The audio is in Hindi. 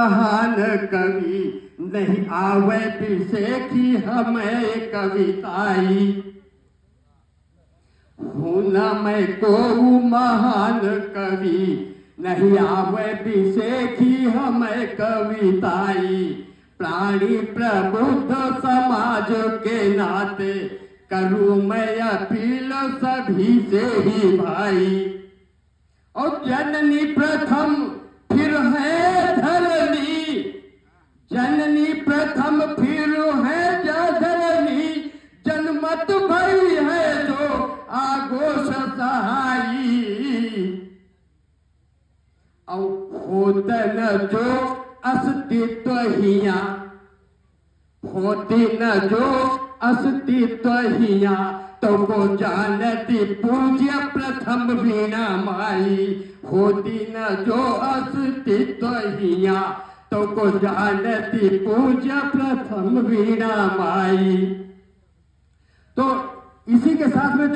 महान कवि नहीं आवे बिसेखी हमें कविताई। हूँ न मैं को महान कवि नहीं आवे बिसेखी हमें कविताई। प्राणी प्रबुद्ध समाज के नाते करूँ मैं अपील सभी से ही भाई। और जननी प्रथम फिर है धरनी, जननी प्रथम फिर है धरनी। जनमत भई है जो आगोश सहाई। और होते न जो अस्तित्व हिया, होती न जो अस्तित्व हिया। तो को जानती पूज्य प्रथम वीणा माई। होती न जो अस्तित्व हिया तो को जानती पूज्य प्रथम वीणा माई। तो इसी के साथ में